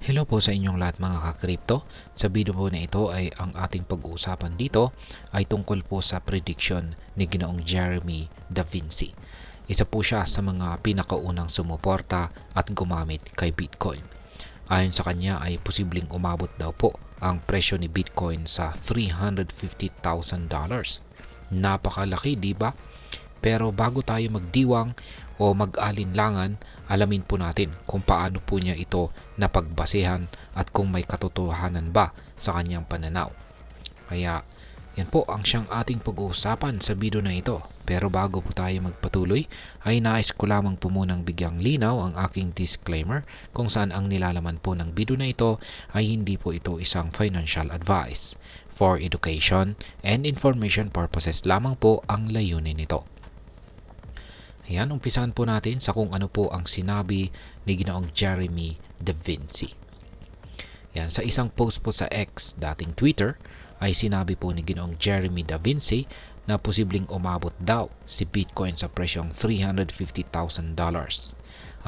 Hello po sa inyong lahat mga ka-crypto. Sa video po na ito ay ang ating pag-uusapan dito ay tungkol po sa prediction ni Ginoong Jeremy Da Vinci. Isa po siya sa mga pinakaunang sumuporta at gumamit kay Bitcoin. Ayon sa kanya ay posibleng umabot daw po ang presyo ni Bitcoin sa $350,000. Napakalaki, di ba? Pero bago tayo magdiwang o mag-alinlangan, alamin po natin kung paano po niya ito napagbasehan at kung may katotohanan ba sa kanyang pananaw. Kaya yan po ang siyang ating pag-uusapan sa video na ito. Pero bago po tayo magpatuloy, ay nais ko lamang po munang bigyang linaw ang aking disclaimer kung saan ang nilalaman po ng video na ito ay hindi po ito isang financial advice. For education and information purposes lamang po ang layunin nito. Ayan, umpisahan po natin sa kung ano po ang sinabi ni Ginoong Jeremy Da Vinci. Yan, sa isang post po sa X, dating Twitter, ay sinabi po ni Ginoong Jeremy Da Vinci na posibleng umabot daw si Bitcoin sa presyong $350,000.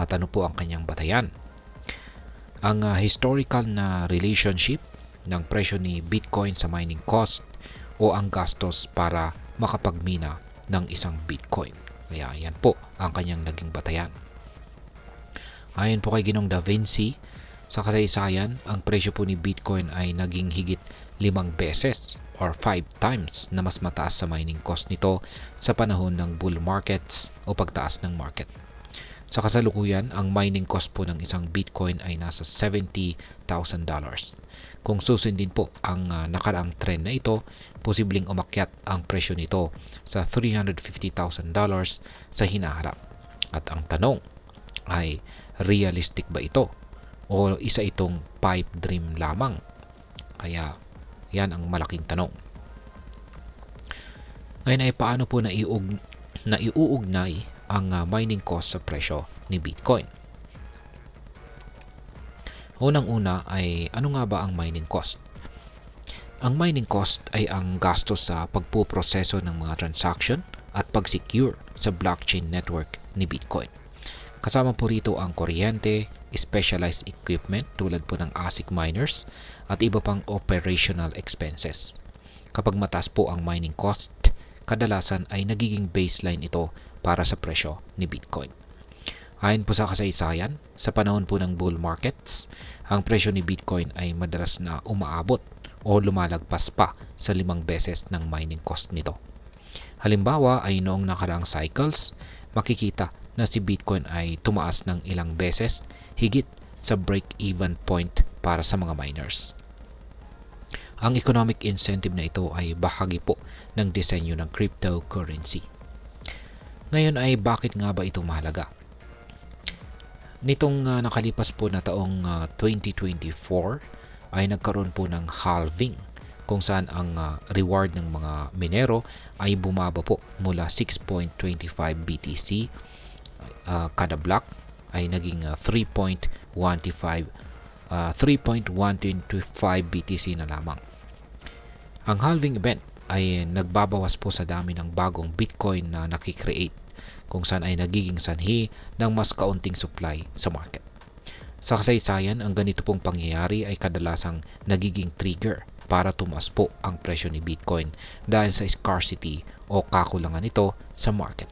At ano po ang kanyang batayan? Ang historical na relationship ng presyo ni Bitcoin sa mining cost o ang gastos para makapagmina ng isang Bitcoin. Kaya yan po ang kanyang naging batayan. Ayon po kay Ginoong Da Vinci, sa kasaysayan, ang presyo po ni Bitcoin ay naging higit 5 beses or 5 times na mas mataas sa mining cost nito sa panahon ng bull markets o pagtaas ng market. Sa kasalukuyan, ang mining cost po ng isang Bitcoin ay nasa $70,000. Kung susundin po ang nakaraang trend na ito, posibleng umakyat ang presyo nito sa $350,000 sa hinaharap. At ang tanong ay, realistic ba ito? O isa itong pipe dream lamang? Kaya yan ang malaking tanong. Ngayon ay paano po naiuugnay ang mining cost sa presyo ni Bitcoin? Unang-una ay ano nga ba ang mining cost? Ang mining cost ay ang gastos sa pagpuproseso ng mga transaction at pag-secure sa blockchain network ni Bitcoin. Kasama po rito ang kuryente, specialized equipment tulad po ng ASIC miners at iba pang operational expenses. Kapag mataas po ang mining cost, kadalasan ay nagiging baseline ito para sa presyo ni Bitcoin. Ayon po sa kasaysayan, sa panahon po ng bull markets, ang presyo ni Bitcoin ay madalas na umaabot o lumalagpas pa sa 5 beses ng mining cost nito. Halimbawa ay noong nakaraang cycles, makikita na si Bitcoin ay tumaas ng ilang beses higit sa break-even point para sa mga miners. Ang economic incentive na ito ay bahagi po ng disenyo ng cryptocurrency. Ngayon ay bakit nga ba ito mahalaga? Nitong nakalipas po na taong 2024 ay nagkaroon po ng halving kung saan ang reward ng mga minero ay bumaba po mula 6.25 BTC kada block ay naging 3.125 BTC na lamang. Ang halving event ay nagbabawas po sa dami ng bagong Bitcoin na nakikreate kung saan ay nagiging sanhi ng mas kaunting supply sa market. Sa kasaysayan, ang ganito pong pangyayari ay kadalasang nagiging trigger para tumaas po ang presyo ni Bitcoin dahil sa scarcity o kakulangan nito sa market.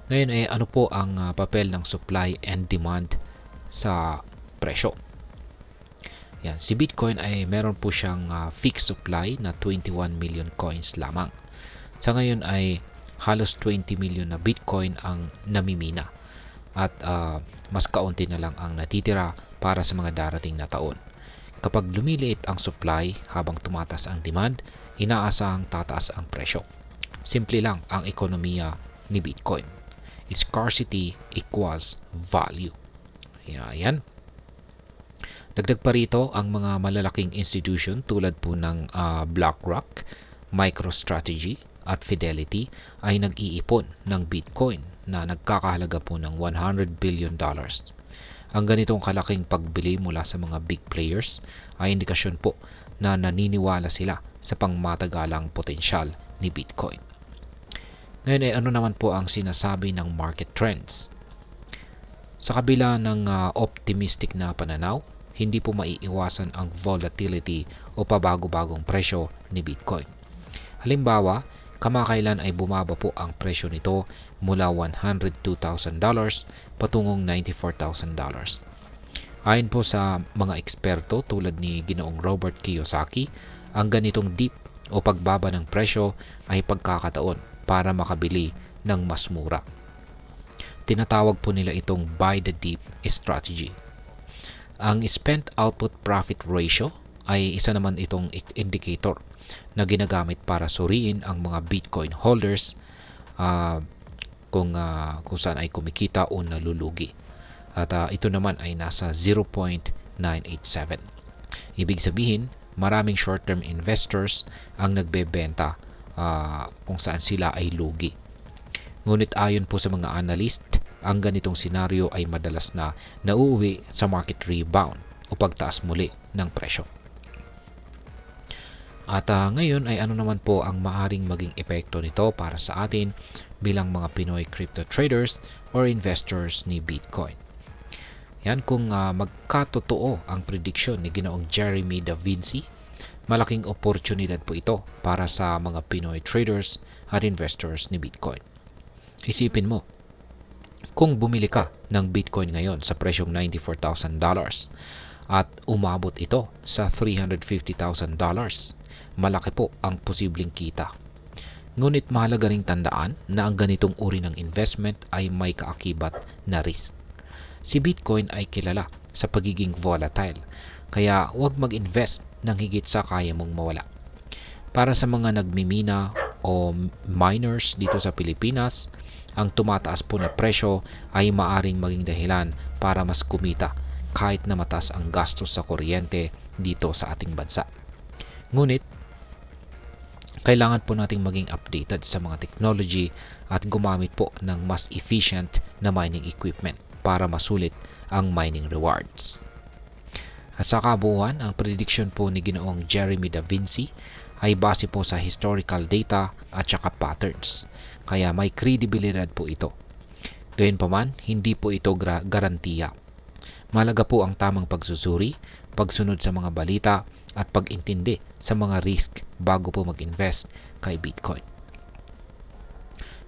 Ngayon ay ano po ang papel ng supply and demand sa presyo? Yan, si Bitcoin ay meron po siyang fixed supply na 21 million coins lamang. Sa ngayon ay halos 20 million na Bitcoin ang namimina at mas kaunti na lang ang natitira para sa mga darating na taon. Kapag lumiliit ang supply habang tumatas ang demand, inaasahang tataas ang presyo. Simple lang ang ekonomiya ni Bitcoin. Scarcity equals value. Ayan. Dagdag pa rito ang mga malalaking institution tulad po ng BlackRock, MicroStrategy at Fidelity ay nag-iipon ng Bitcoin na nagkakahalaga po ng $100 billion. Ang ganitong kalaking pagbili mula sa mga big players ay indikasyon po na naniniwala sila sa pangmatagalang potensyal ni Bitcoin. Ngayon ay ano naman po ang sinasabi ng market trends? Sa kabila ng optimistic na pananaw, hindi po maiiwasan ang volatility o pabago-bagong presyo ni Bitcoin. Halimbawa, kamakailan ay bumaba po ang presyo nito mula $102,000 patungong $94,000. Ayon po sa mga eksperto tulad ni Ginoong Robert Kiyosaki, ang ganitong dip o pagbaba ng presyo ay pagkakataon para makabili ng mas mura. Tinatawag po nila itong buy the dip strategy. Ang spent output profit ratio ay isa naman itong indicator na ginagamit para suriin ang mga Bitcoin holders kung saan ay kumikita o nalulugi. At ito naman ay nasa 0.987. Ibig sabihin, maraming short-term investors ang nagbebenta kung saan sila ay lugi. Ngunit ayon po sa mga analyst, ang ganitong senaryo ay madalas na nauuwi sa market rebound o pagtaas muli ng presyo. At ngayon ay ano naman po ang maaring maging epekto nito para sa atin bilang mga Pinoy crypto traders or investors ni Bitcoin. Yan, kung magkatotoo ang prediction ni Ginoong Jeremy Da Vinci, malaking oportunidad po ito para sa mga Pinoy traders at investors ni Bitcoin. Isipin mo, kung bumili ka ng Bitcoin ngayon sa presyong $94,000 at umabot ito sa $350,000, malaki po ang posibleng kita. Ngunit mahalaga ring tandaan na ang ganitong uri ng investment ay may kaakibat na risk. Si Bitcoin ay kilala sa pagiging volatile, kaya huwag mag-invest ng higit sa kaya mong mawala. Para sa mga nagmimina o miners dito sa Pilipinas, ang tumataas po na presyo ay maaring maging dahilan para mas kumita kahit na mataas ang gastos sa kuryente dito sa ating bansa. Ngunit, kailangan po nating maging updated sa mga technology at gumamit po ng mas efficient na mining equipment para masulit ang mining rewards. At sa kabuuan, ang prediction po ni Ginoong Jeremy Da Vinci ay base po sa historical data at saka patterns, kaya may kredibilidad po ito. Gayunpaman, hindi po ito garantiya. Mahalaga po ang tamang pagsusuri, pagsunod sa mga balita at pag-intindi sa mga risk bago po mag-invest kay Bitcoin.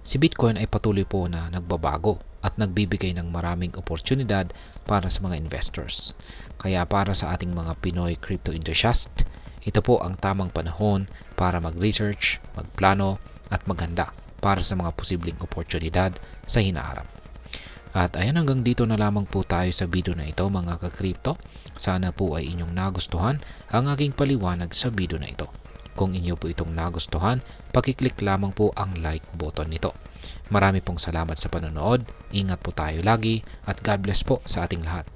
Si Bitcoin ay patuloy po na nagbabago at nagbibigay ng maraming oportunidad para sa mga investors. Kaya para sa ating mga Pinoy crypto enthusiast, ito po ang tamang panahon para mag-research, magplano at maghanda para sa mga posibleng oportunidad sa hinaharap. At ayan, hanggang dito na lamang po tayo sa video na ito mga ka-crypto. Sana po ay inyong nagustuhan ang aking paliwanag sa video na ito. Kung inyo po itong nagustuhan, pakiclick lamang po ang like button nito. Marami pong salamat sa panonood, ingat po tayo lagi at God bless po sa ating lahat.